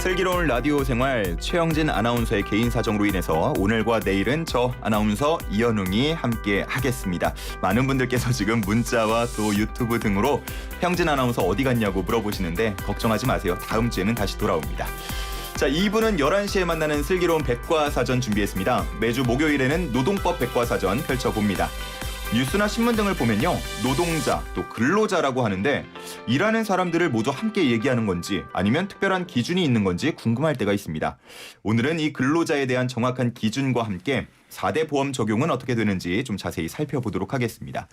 슬기로운 라디오 생활 최영진 아나운서의 개인 사정으로 인해서 오늘과 내일은 저 아나운서 이현웅이 함께 하겠습니다. 많은 분들께서 지금 문자와 또 유튜브 등으로 형진 아나운서 어디 갔냐고 물어보시는데 걱정하지 마세요. 다음 주에는 다시 돌아옵니다. 자, 2부는 11시에 만나는 슬기로운 백과사전 준비했습니다. 매주 목요일에는 노동법 백과사전 펼쳐봅니다. 뉴스나 신문 등을 보면요, 노동자 또 근로자라고 하는데 일하는 사람들을 모두 함께 얘기하는 건지 아니면 특별한 기준이 있는 건지 궁금할 때가 있습니다. 오늘은 이 근로자에 대한 정확한 기준과 함께 4대 보험 적용은 어떻게 되는지 좀 자세히 살펴보도록 하겠습니다.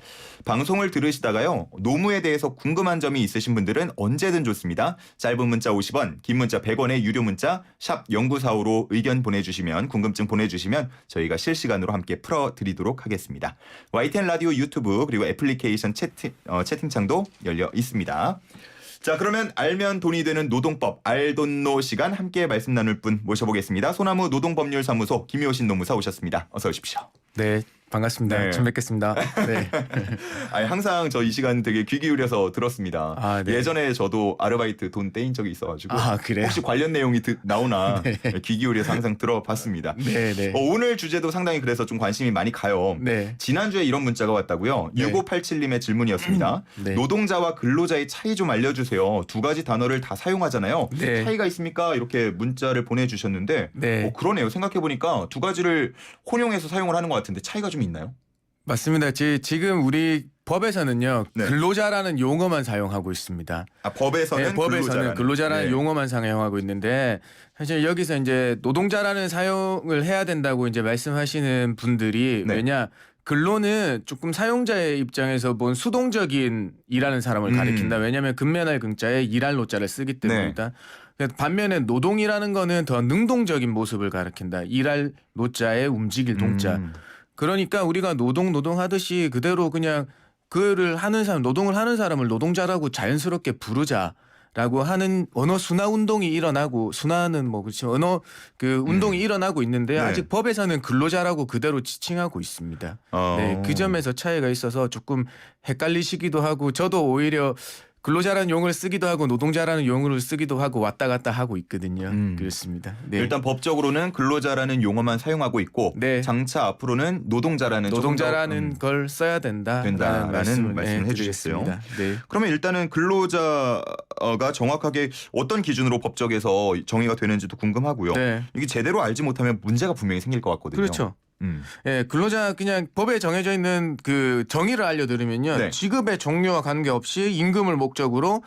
방송을 들으시다가요, 노무에 대해서 궁금한 점이 있으신 분들은 언제든 좋습니다. 짧은 문자 50원, 긴 문자 100원의 유료 문자 샵 0945로 의견 보내주시면, 궁금증 보내주시면 저희가 실시간으로 함께 풀어드리도록 하겠습니다. YTN 라디오 유튜브 그리고 애플리케이션 채팅창도 열려 있습니다. 자, 그러면 알면 돈이 되는 노동법 알돈노 시간 함께 말씀 나눌 분 모셔보겠습니다. 소나무 노동법률사무소 김효신 노무사 오셨습니다. 어서 오십시오. 네, 반갑습니다. 네. 처음 뵙겠습니다. 네. 아니, 항상 저 이 시간 되게 귀 기울여서 들었습니다. 아, 네. 예전에 저도 아르바이트 돈 떼인 적이 있어가지고 그래요? 혹시 관련 내용이 나오나 네. 귀 기울여서 항상 들어봤습니다. 네, 네. 오늘 주제도 상당히 그래서 좀 관심이 많이 가요. 네. 지난주에 이런 문자가 왔다고요. 네. 6587님의 질문이었습니다. 네. 노동자와 근로자의 차이 좀 알려주세요. 두 가지 단어를 다 사용하잖아요. 네. 차이가 있습니까? 이렇게 문자를 보내주셨는데 네. 그러네요. 생각해보니까 두 가지를 혼용해서 사용을 하는 것 같은데 차이가 좀 있나요? 맞습니다. 지금 우리 법에서는요, 네. 근로자라는 용어만 사용하고 있습니다. 법에서는 네, 법에서는 근로자라는 네. 용어만 사용하고 있는데, 사실 여기서 이제 노동자라는 사용을 해야 된다고 이제 말씀하시는 분들이 네. 왜냐? 근로는 조금 사용자의 입장에서 본 수동적인 일하는 사람을 가리킨다. 왜냐하면 근면할 근자에 일할 노자를 쓰기 때문이다. 반면에 노동이라는 거는 더 능동적인 모습을 가리킨다. 일할 노자에 움직일 동자. 그러니까 우리가 노동하듯이 그대로 그냥 그를 하는 사람, 노동을 하는 사람을 노동자라고 자연스럽게 부르자라고 하는 언어 순화 운동이 일어나고, 순화는 뭐 그렇지만 언어 그 운동이 일어나고 있는데 네. 아직 법에서는 근로자라고 그대로 지칭하고 있습니다. 네, 그 점에서 차이가 있어서 조금 헷갈리시기도 하고, 저도 오히려 근로자라는 용어를 쓰기도 하고 노동자라는 용어를 쓰기도 하고 왔다 갔다 하고 있거든요. 그렇습니다. 네. 일단 법적으로는 근로자라는 용어만 사용하고 있고 네. 장차 앞으로는 노동자라는 노동자라는 걸 써야 된다라는 말씀을 네, 해주셨어요. 드리겠습니다. 네. 그러면 일단은 근로자가 정확하게 어떤 기준으로 법적에서 정의가 되는지도 궁금하고요. 네. 이게 제대로 알지 못하면 문제가 분명히 생길 것 같거든요. 그렇죠. 예, 근로자 그냥 법에 정해져 있는 그 정의를 알려드리면요. 네. 직업의 종류와 관계없이 임금을 목적으로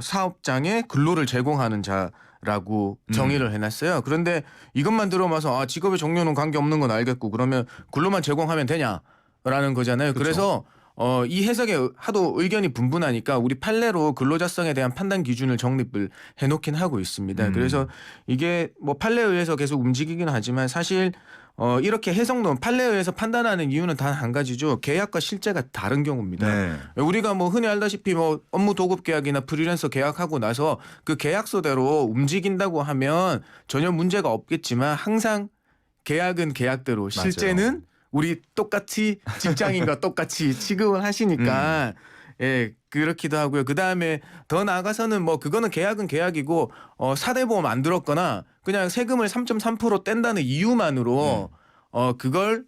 사업장에 근로를 제공하는 자라고 정의를 해놨어요. 그런데 이것만 들어봐서 직업의 종류는 관계없는 건 알겠고 그러면 근로만 제공하면 되냐라는 거잖아요. 그렇죠. 그래서 이 해석에 하도 의견이 분분하니까 우리 판례로 근로자성에 대한 판단 기준을 정립을 해놓긴 하고 있습니다. 그래서 이게 뭐 판례에 의해서 계속 움직이긴 하지만 사실 이렇게 해석론 판례에 의해서 판단하는 이유는 단 한 가지죠. 계약과 실제가 다른 경우입니다. 네. 우리가 뭐 흔히 알다시피 뭐 업무 도급 계약이나 프리랜서 계약하고 나서 그 계약서대로 움직인다고 하면 전혀 문제가 없겠지만 항상 계약은 계약대로 실제는 우리 똑같이 직장인과 똑같이 취급을 하시니까 예, 그렇기도 하고요. 그다음에 더 나아가서는 뭐 그거는 계약은 계약이고 4대 보험 안 들었거나 그냥 세금을 3.3% 뗀다는 이유만으로 그걸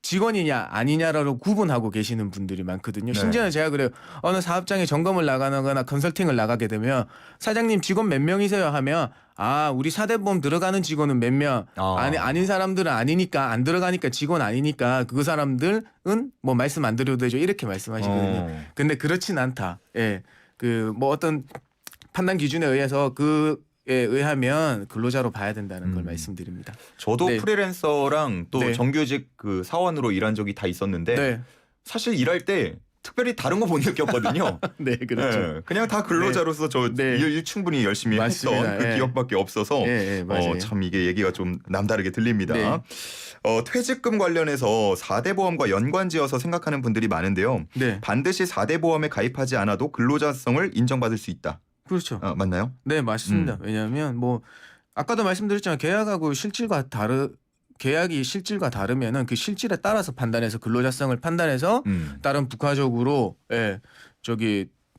직원이냐 아니냐로 구분하고 계시는 분들이 많거든요. 네. 심지어는 제가 그래요. 어느 사업장에 점검을 나가거나 컨설팅을 나가게 되면 사장님 직원 몇 명이세요 하면 우리 4대 보험 들어가는 직원은 몇 명, 아닌 사람들은 아니니까 안 들어가니까 직원 아니니까 그 사람들은 뭐 말씀 안 드려도 되죠. 이렇게 말씀하시거든요. 근데 그렇진 않다. 예. 그 뭐 어떤 판단 기준에 의해서 의하면 근로자로 봐야 된다는 걸 말씀드립니다. 저도 네. 프리랜서랑 또 네. 정규직 그 사원으로 일한 적이 다 있었는데 네. 사실 일할 때 특별히 다른 거 못 느꼈거든요. 네, 그렇죠. 네, 그냥 다 근로자로서 네. 일 충분히 열심히 맞습니다. 했던 그 예. 기업밖에 없어서 맞아요. 참 이게 얘기가 좀 남다르게 들립니다. 네. 퇴직금 관련해서 4대 보험과 연관지어서 생각하는 분들이 많은데요. 네. 반드시 4대 보험에 가입하지 않아도 근로자성을 인정받을 수 있다. 그렇죠. 맞나요? 네, 맞습니다. 왜냐하면 뭐 아까도 말씀드렸지만 계약이 실질과 다르면은 그 실질에 따라서 판단해서 근로자성을 판단해서 다른 부가적으로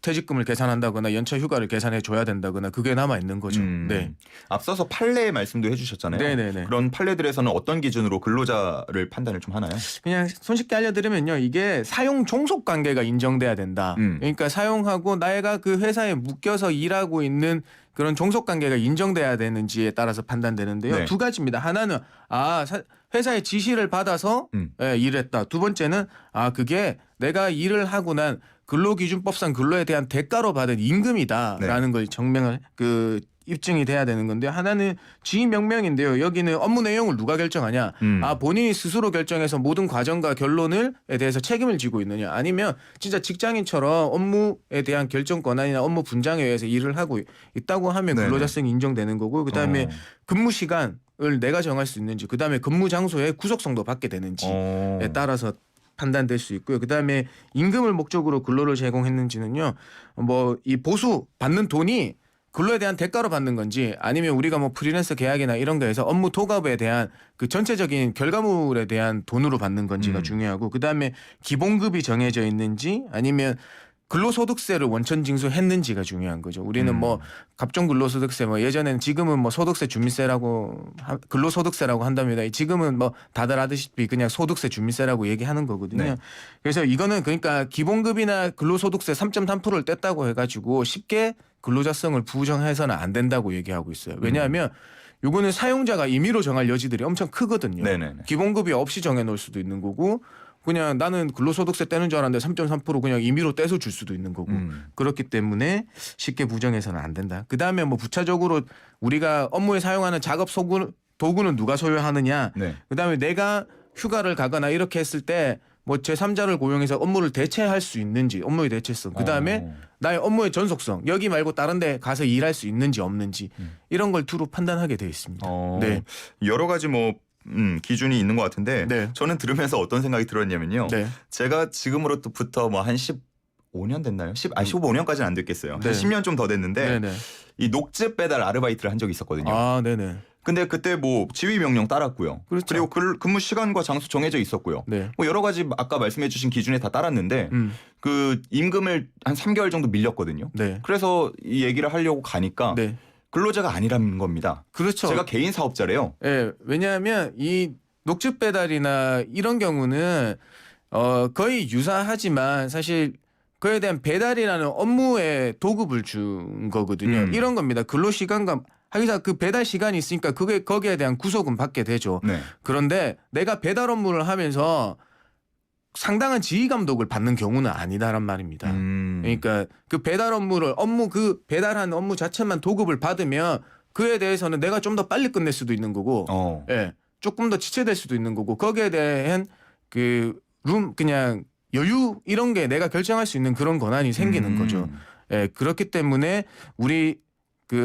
퇴직금을 계산한다거나 연차 휴가를 계산해 줘야 된다거나 그게 남아 있는 거죠. 네. 앞서서 판례 말씀도 해주셨잖아요. 네네네. 그런 판례들에서는 어떤 기준으로 근로자를 판단을 좀 하나요? 그냥 손쉽게 알려드리면요, 이게 사용 종속 관계가 인정돼야 된다. 그러니까 사용하고 내가 그 회사에 묶여서 일하고 있는 그런 종속 관계가 인정돼야 되는지에 따라서 판단되는데요. 네. 두 가지입니다. 하나는 회사의 지시를 받아서 일했다. 두 번째는 그게 내가 일을 하고 난 근로기준법상 근로에 대한 대가로 받은 임금이다라는 걸 증명을 입증이 돼야 되는 건데, 하나는 지위 명명인데요. 여기는 업무 내용을 누가 결정하냐? 본인이 스스로 결정해서 모든 과정과 결론에 대해서 책임을 지고 있느냐? 아니면 진짜 직장인처럼 업무에 대한 결정 권한이나 업무 분장에 의해서 일을 하고 있다고 하면 근로자성이 인정되는 거고, 그다음에 근무 시간을 내가 정할 수 있는지, 그다음에 근무 장소의 구속성도 받게 되는지에 따라서 판단될 수 있고요. 그다음에 임금을 목적으로 근로를 제공했는지는요. 이 보수 받는 돈이 근로에 대한 대가로 받는 건지, 아니면 우리가 프리랜서 계약이나 이런 거에서 업무 도급에 대한 그 전체적인 결과물에 대한 돈으로 받는 건지가 중요하고, 그다음에 기본급이 정해져 있는지 아니면 근로소득세를 원천 징수했는지가 중요한 거죠. 우리는 갑종 근로소득세 예전에는, 지금은 소득세 주민세라고 근로소득세라고 한답니다. 지금은 다들 아시다시피 그냥 소득세 주민세라고 얘기하는 거거든요. 네. 그래서 이거는 그러니까 기본급이나 근로소득세 3.3%를 뗐다고 해가지고 쉽게 근로자성을 부정해서는 안 된다고 얘기하고 있어요. 왜냐하면 요거는 사용자가 임의로 정할 여지들이 엄청 크거든요. 네네네. 기본급이 없이 정해놓을 수도 있는 거고, 그냥 나는 근로소득세 떼는 줄 알았는데 3.3% 그냥 임의로 떼서 줄 수도 있는 거고, 그렇기 때문에 쉽게 부정해서는 안 된다. 그다음에 부차적으로 우리가 업무에 사용하는 작업 도구는 누가 소유하느냐, 그다음에 내가 휴가를 가거나 이렇게 했을 때 제3자를 고용해서 업무를 대체할 수 있는지, 업무의 대체성, 그다음에 나의 업무의 전속성, 여기 말고 다른 데 가서 일할 수 있는지 없는지, 이런 걸 두루 판단하게 되어 있습니다. 네. 여러 가지 기준이 있는 것 같은데, 네. 저는 들으면서 어떤 생각이 들었냐면요. 네. 제가 지금으로부터 한 15년 됐나요? 15년까지는 안 됐겠어요. 네. 한 10년 좀 더 됐는데, 네네. 이 녹즙 배달 아르바이트를 한 적이 있었거든요. 네네. 근데 그때 지휘 명령 따랐고요. 그렇죠. 그리고 근무 시간과 장소 정해져 있었고요. 네. 여러 가지 아까 말씀해주신 기준에 다 따랐는데 그 임금을 한 3개월 정도 밀렸거든요. 네. 그래서 이 얘기를 하려고 가니까 네. 근로자가 아니라는 겁니다. 그렇죠. 제가 개인 사업자래요. 네, 왜냐하면 이 녹즙 배달이나 이런 경우는 거의 유사하지만 사실 그에 대한 배달이라는 업무에 도급을 준 거거든요. 이런 겁니다. 근로 시간과 하기사 그 배달 시간이 있으니까 거기에 대한 구속은 받게 되죠. 네. 그런데 내가 배달 업무를 하면서 상당한 지휘 감독을 받는 경우는 아니다란 말입니다. 그러니까 그 배달 그 배달한 업무 자체만 도급을 받으면 그에 대해서는 내가 좀 더 빨리 끝낼 수도 있는 거고, 예, 조금 더 지체될 수도 있는 거고, 거기에 대한 그냥 여유 이런 게 내가 결정할 수 있는 그런 권한이 생기는 거죠. 예, 그렇기 때문에 우리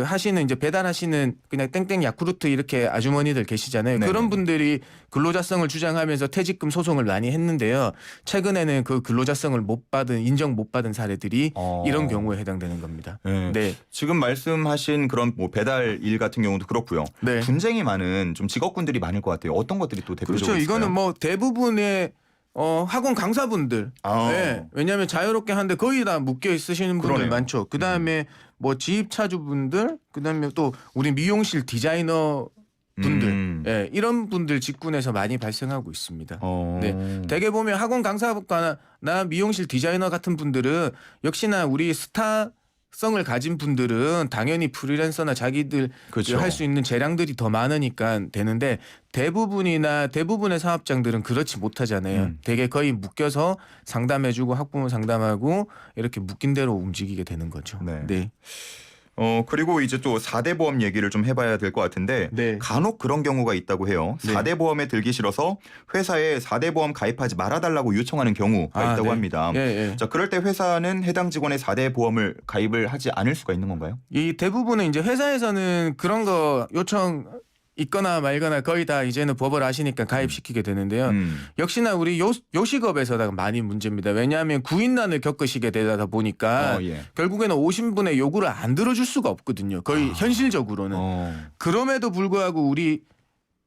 하시는 이제 배달하시는 그냥 땡땡 야쿠르트 이렇게 아주머니들 계시잖아요. 네네. 그런 분들이 근로자성을 주장하면서 퇴직금 소송을 많이 했는데요. 최근에는 그 근로자성을 인정 못 받은 사례들이 이런 경우에 해당되는 겁니다. 네. 네. 지금 말씀하신 그런 배달 일 같은 경우도 그렇고요. 네. 분쟁이 많은 좀 직업군들이 많을 것 같아요. 어떤 것들이 또 대표적으로 그렇죠. 있을까요? 이거는 대부분의 학원 강사분들. 네. 왜냐하면 자유롭게 하는데 거의 다 묶여 있으시는 분들 그러네요. 많죠. 그다음에 지입차주분들, 그다음에 또 우리 미용실 디자이너 분들, 예, 이런 분들 직군에서 많이 발생하고 있습니다. 네, 대개 보면 학원 강사나 미용실 디자이너 같은 분들은 역시나 우리 스타성을 가진 분들은 당연히 프리랜서나 자기들 그렇죠. 할 수 있는 재량들이 더 많으니까 되는데, 대부분의 사업장들은 그렇지 못하잖아요. 대개 거의 묶여서 상담해주고 학부모 상담하고 이렇게 묶인 대로 움직이게 되는 거죠. 네. 네. 그리고 이제 또 4대 보험 얘기를 좀 해봐야 될 것 같은데, 네. 간혹 그런 경우가 있다고 해요. 네. 4대 보험에 들기 싫어서 회사에 4대 보험 가입하지 말아달라고 요청하는 경우가 있다고 네. 합니다. 예. 자, 그럴 때 회사는 해당 직원의 4대 보험을 가입을 하지 않을 수가 있는 건가요? 이 대부분은 이제 회사에서는 그런 거 요청 있거나 말거나 거의 다 이제는 법을 아시니까 가입시키게 되는데요. 역시나 우리 요식업에서가 많이 문제입니다. 왜냐하면 구인난을 겪으시게 되다 보니까 예. 결국에는 오신 분의 요구를 안 들어줄 수가 없거든요. 거의 현실적으로는. 그럼에도 불구하고 우리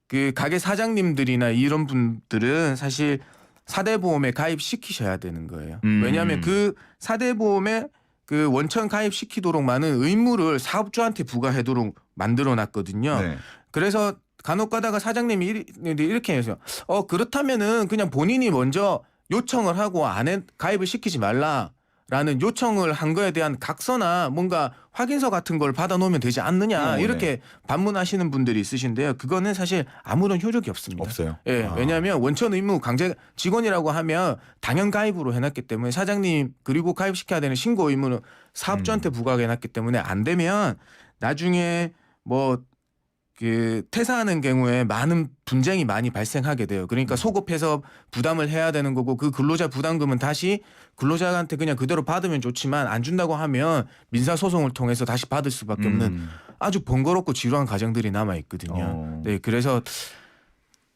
그 가게 사장님들이나 이런 분들은 사실 4대 보험에 가입시키셔야 되는 거예요. 왜냐하면 그 4대 보험에 그 원천 가입시키도록 많은 의무를 사업주한테 부과하도록 만들어놨거든요. 네. 그래서 간혹 가다가 사장님이 이렇게 해서 그렇다면은 그냥 본인이 먼저 요청을 하고 안에 가입을 시키지 말라라는 요청을 한 거에 대한 각서나 뭔가 확인서 같은 걸 받아놓으면 되지 않느냐 이렇게 반문하시는 분들이 있으신데요. 그거는 사실 아무런 효력이 없습니다. 없어요. 예, 왜냐하면 원천 의무 강제 직원이라고 하면 당연 가입으로 해놨기 때문에 사장님 그리고 가입시켜야 되는 신고 의무는 사업주한테 부과해놨기 때문에 안 되면 나중에 뭐 그 퇴사하는 경우에 많은 분쟁이 많이 발생하게 돼요. 그러니까 소급해서 부담을 해야 되는 거고 그 근로자 부담금은 다시 근로자한테 그냥 그대로 받으면 좋지만 안 준다고 하면 민사 소송을 통해서 다시 받을 수밖에 없는 아주 번거롭고 지루한 과정들이 남아 있거든요. 네, 그래서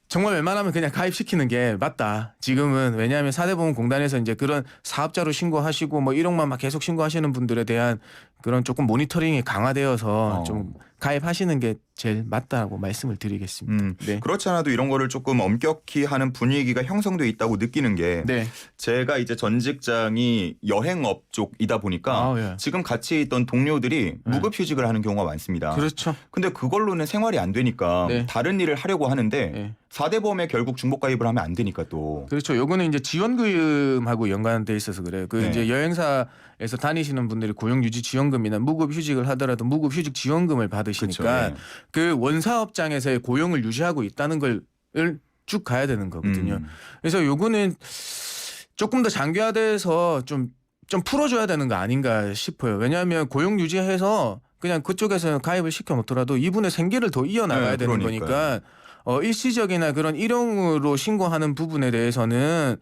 정말 웬만하면 그냥 가입시키는 게 맞다. 지금은 왜냐하면 4대 보험공단에서 이제 그런 사업자로 신고하시고 뭐 1억만 막 계속 신고하시는 분들에 대한 그런 조금 모니터링이 강화되어서 좀 가입하시는 게 제일 맞다고 말씀을 드리겠습니다. 네. 그렇지 않아도 이런 거를 조금 엄격히 하는 분위기가 형성돼 있다고 느끼는 게 네. 제가 이제 전 직장이 여행업 쪽이다 보니까 예. 지금 같이 있던 동료들이 무급휴직을 하는 경우가 많습니다. 그렇죠. 근데 그걸로는 생활이 안 되니까 네. 다른 일을 하려고 하는데 네. 4대 보험에 결국 중복 가입을 하면 안 되니까 또. 그렇죠. 요거는 이제 지원금하고 연관돼 있어서 그래요. 그 네. 이제 여행사에서 다니시는 분들이 고용유지 지원금이나 무급휴직을 하더라도 무급휴직 지원금을 받으시니까 그렇죠. 그 원사업장에서의 고용을 유지하고 있다는 걸 쭉 가야 되는 거거든요. 그래서 요거는 조금 더 장기화돼서 좀 풀어줘야 되는 거 아닌가 싶어요. 왜냐하면 고용 유지해서 그냥 그쪽에서 가입을 시켜 놓더라도 이분의 생계를 더 이어나가야 네, 되는 그러니까요. 거니까 일시적이나 그런 일용으로 신고하는 부분에 대해서는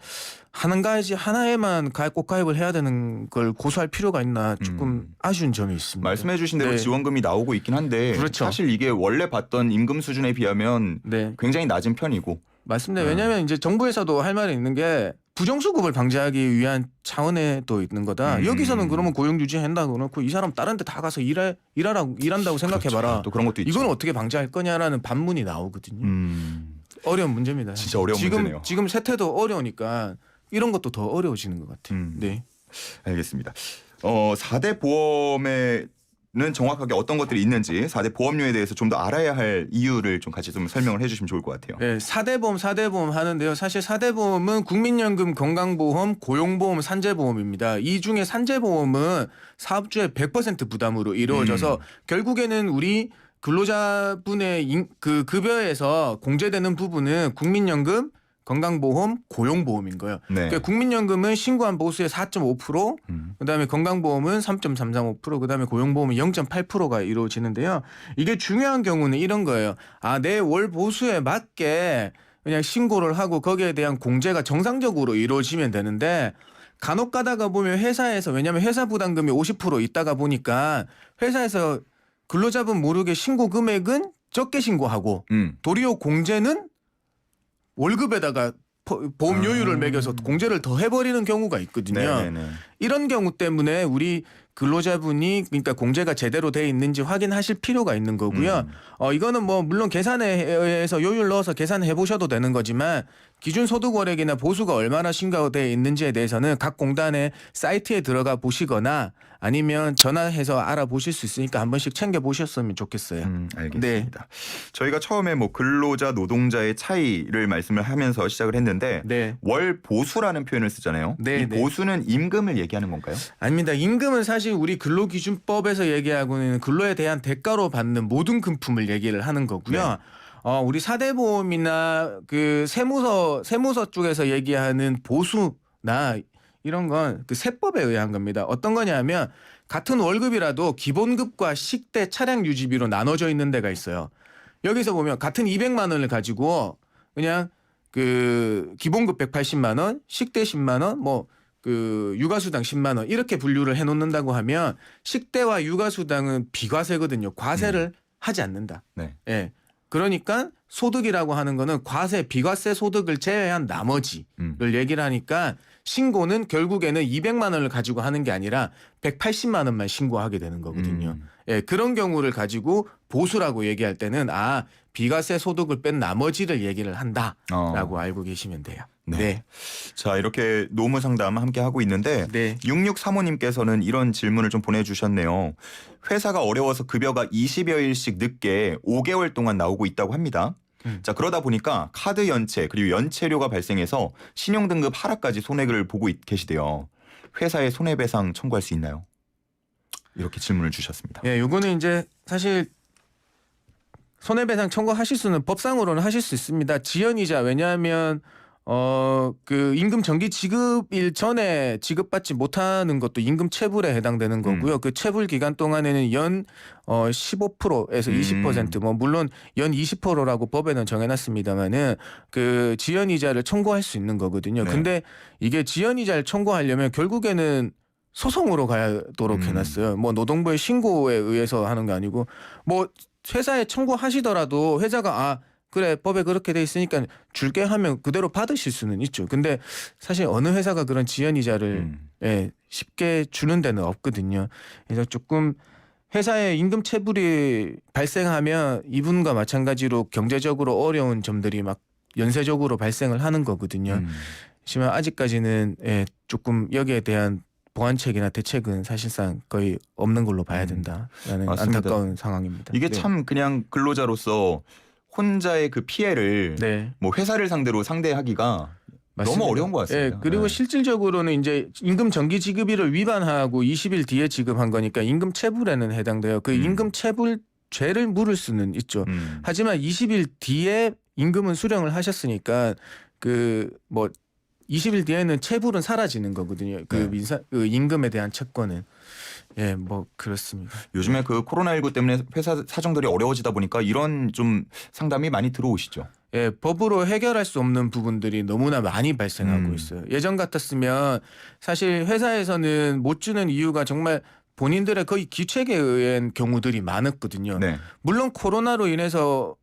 하나에만 꼭 가입을 해야 되는 걸 고수할 필요가 있나 조금 아쉬운 점이 있습니다. 말씀해 주신 대로 네. 지원금이 나오고 있긴 한데 그렇죠. 사실 이게 원래 받던 임금 수준에 비하면 네. 굉장히 낮은 편이고. 맞습니다. 왜냐하면 이제 정부에서도 할 말이 있는 게 부정수급을 방지하기 위한 차원에 또 있는 거다. 여기서는 그러면 고용 유지한다고 놓고 이 사람 다른 데 다 가서 일한다고 생각해봐라. 그렇죠. 또 그런 것도 있죠. 이건 어떻게 방지할 거냐라는 반문이 나오거든요. 어려운 문제입니다. 진짜 어려운 문제네요. 지금 세태도 어려우니까 이런 것도 더 어려워지는 것 같아요. 네. 알겠습니다. 4대 보험에는 정확하게 어떤 것들이 있는지 4대 보험료에 대해서 좀 더 알아야 할 이유를 좀 같이 좀 설명을 해주시면 좋을 것 같아요. 네, 4대 보험 하는데요. 사실 4대 보험은 국민연금, 건강보험, 고용보험, 산재보험입니다. 이 중에 산재보험은 사업주의 100% 부담으로 이루어져서 결국에는 우리 근로자분의 그 급여에서 공제되는 부분은 국민연금, 건강보험, 고용보험인 거예요. 네. 그러니까 국민연금은 신고한 보수의 4.5%, 그다음에 건강보험은 3.335%, 그다음에 고용보험은 0.8%가 이루어지는데요. 이게 중요한 경우는 이런 거예요. 내 월 보수에 맞게 그냥 신고를 하고 거기에 대한 공제가 정상적으로 이루어지면 되는데 간혹 가다가 보면 회사에서 왜냐하면 회사 부담금이 50% 있다가 보니까 회사에서 근로자분 모르게 신고 금액은 적게 신고하고 도리어 공제는 월급에다가 보험료율을 매겨서 공제를 더 해버리는 경우가 있거든요. 네네네. 이런 경우 때문에 우리 근로자분이 그러니까 공제가 제대로 돼 있는지 확인하실 필요가 있는 거고요. 이거는 뭐 물론 계산에서 요율 넣어서 계산해 보셔도 되는 거지만 기준 소득 월액이나 보수가 얼마나 신고되어 있는지에 대해서는 각 공단의 사이트에 들어가 보시거나 아니면 전화해서 알아보실 수 있으니까 한 번씩 챙겨 보셨으면 좋겠어요. 알겠습니다. 저희가 처음에 뭐 근로자 노동자의 차이를 말씀을 하면서 시작을 했는데 네. 월 보수라는 표현을 쓰잖아요. 네, 이 네. 보수는 임금을 얘기하는 건가요? 아닙니다. 임금은 사실 우리 근로기준법에서 얘기하고 있는 근로에 대한 대가로 받는 모든 금품을 얘기를 하는 거고요. 네. 우리 4대 보험이나 그 세무서 쪽에서 얘기하는 보수나 이런 건 그 세법에 의한 겁니다. 어떤 거냐면 같은 월급이라도 기본급과 식대 차량 유지비로 나눠져 있는 데가 있어요. 여기서 보면 같은 200만 원을 가지고 그냥 그 기본급 180만 원, 식대 10만 원, 뭐 그 육아수당 10만 원 이렇게 분류를 해놓는다고 하면 식대와 육아수당은 비과세거든요. 과세를 하지 않는다. 네. 예. 그러니까 소득이라고 하는 거는 과세, 비과세 소득을 제외한 나머지를 얘기를 하니까 신고는 결국에는 200만 원을 가지고 하는 게 아니라 180만 원만 신고하게 되는 거거든요. 예, 그런 경우를 가지고 보수라고 얘기할 때는 비과세 소득을 뺀 나머지를 얘기를 한다라고 알고 계시면 돼요. 네. 네. 자, 이렇게 노무 상담 함께 하고 있는데 네. 6635님께서는 이런 질문을 좀 보내주셨네요. 회사가 어려워서 급여가 20여일씩 늦게 5개월 동안 나오고 있다고 합니다. 자, 그러다 보니까 카드 연체 그리고 연체료가 발생해서 신용등급 하락까지 손해를 보고 계시대요. 회사에 손해배상 청구할 수 있나요? 이렇게 질문을 주셨습니다. 예, 요거는 이제 사실 손해배상 청구하실 수는 법상으로는 하실 수 있습니다. 지연이자 왜냐하면 그 임금 정기 지급일 전에 지급받지 못하는 것도 임금 체불에 해당되는 거고요. 그 체불 기간 동안에는 연 15%에서 20% 뭐 물론 연 20%라고 법에는 정해놨습니다만은 그 지연이자를 청구할 수 있는 거거든요. 네. 근데 이게 지연이자를 청구하려면 결국에는 소송으로 가도록 해놨어요. 뭐 노동부의 신고에 의해서 하는 게 아니고 뭐 회사에 청구하시더라도 회사가 그래 법에 그렇게 돼 있으니까 줄게 하면 그대로 받으실 수는 있죠. 근데 사실 어느 회사가 그런 지연이자를 쉽게 주는 데는 없거든요. 그래서 조금 회사에 임금 체불이 발생하면 이분과 마찬가지로 경제적으로 어려운 점들이 막 연쇄적으로 발생을 하는 거거든요. 하지만 아직까지는 조금 여기에 대한 보완책이나 대책은 사실상 거의 없는 걸로 봐야 된다라는 맞습니다. 안타까운 상황입니다. 이게 참 그냥 근로자로서 혼자의 그 피해를 뭐 회사를 상대로 상대하기가 맞습니다. 너무 어려운 것 같습니다. 그리고 실질적으로는 이제 임금 정기 지급일을 위반하고 20일 뒤에 지급한 거니까 임금 체불에는 해당돼요. 그 임금 체불 죄를 물을 수는 있죠. 하지만 20일 뒤에 임금은 수령을 하셨으니까 그 뭐 20일 뒤에는 체불은 사라지는 거거든요. 그 임금에 대한 채권은. 뭐 그렇습니다. 요즘에 그 코로나19 때문에 회사 사정들이 어려워지다 보니까 이런 좀 상담이 많이 들어오시죠. 법으로 해결할 수 없는 부분들이 너무나 많이 발생하고 있어요. 예전 같았으면 사실 회사에서는 못 주는 이유가 정말 본인들의 거의 기책에 의한 경우들이 많았거든요. 네. 물론 코로나로 인해서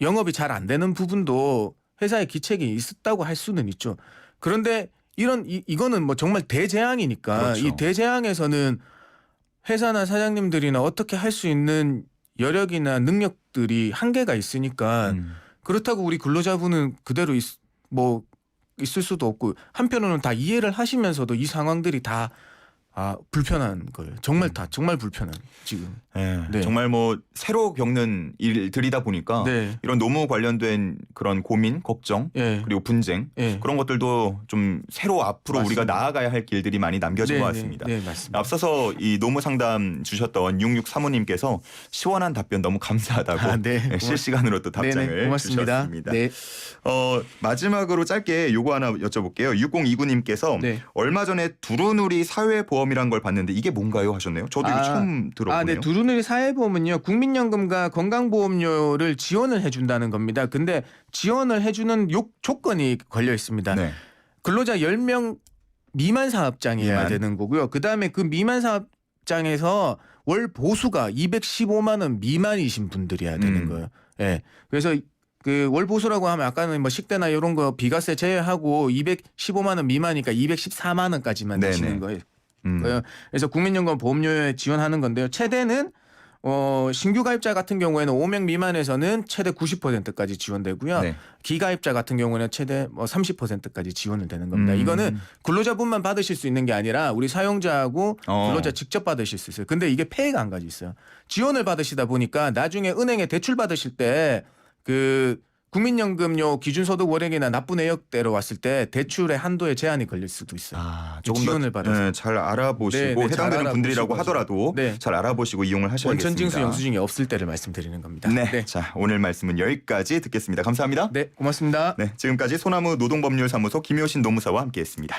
영업이 잘 안 되는 부분도 회사의 기책이 있었다고 할 수는 있죠. 그런데 이거는 뭐 정말 대재앙이니까 그렇죠. 이 대재앙에서는 회사나 사장님들이나 어떻게 할 수 있는 여력이나 능력들이 한계가 있으니까 그렇다고 우리 근로자분은 그대로 있을 수도 없고 한편으로는 다 이해를 하시면서도 이 상황들이 다 불편한 거예요. 정말 다 정말 불편한 지금. 네. 정말 뭐 새로 겪는 일들이다 보니까 이런 노무 관련된 그런 고민, 걱정 그리고 분쟁 그런 것들도 좀 새로 앞으로 맞습니다. 우리가 나아가야 할 길들이 많이 남겨진 것 같습니다. 네, 맞습니다. 앞서서 이 노무 상담 주셨던 6635님께서 시원한 답변 너무 감사하다고 실시간으로 또 답장을 고맙습니다. 주셨습니다. 네. 마지막으로 짧게 요거 하나 여쭤볼게요. 6029님께서 얼마 전에 두루누리 사회보험이란 걸 봤는데 이게 뭔가요 하셨네요. 저도 이거 처음 들어보네요. 네. 두루누리 사회보험은요. 국민연금과 건강보험료를 지원을 해준다는 겁니다. 근데 지원을 해주는 조건이 걸려 있습니다. 근로자 10명 미만 사업장이어야 되는 거고요. 그다음에 그 미만 사업장에서 월 보수가 215만 원 미만이신 분들이어야 되는 거예요. 그래서 그 월 보수라고 하면 아까는 뭐 식대나 이런 거 비과세 제외하고 215만 원 미만이니까 214만 원까지만 되시는 거예요. 그래서 국민연금 보험료에 지원하는 건데요. 최대는 신규 가입자 같은 경우에는 5명 미만에서는 최대 90%까지 지원되고요. 기가입자 같은 경우는 최대 30%까지 지원을 되는 겁니다. 이거는 근로자분만 받으실 수 있는 게 아니라 우리 사용자하고 근로자 직접 받으실 수 있어요. 근데 이게 폐해가 한 가지 있어요. 지원을 받으시다 보니까 나중에 은행에 대출 받으실 때 그 국민연금료 기준소득 월액이나 납부 내역대로 왔을 때 대출의 한도에 제한이 걸릴 수도 있어요. 조금 지원을 받아서 잘 알아보시고 해당되는 분들이라고 하더라도 잘 알아보시고 이용을 하셔야겠습니다. 원천징수 영수증이 없을 때를 말씀드리는 겁니다. 자, 오늘 말씀은 여기까지 듣겠습니다. 감사합니다. 고맙습니다. 지금까지 소나무 노동법률사무소 김효신 노무사와 함께했습니다.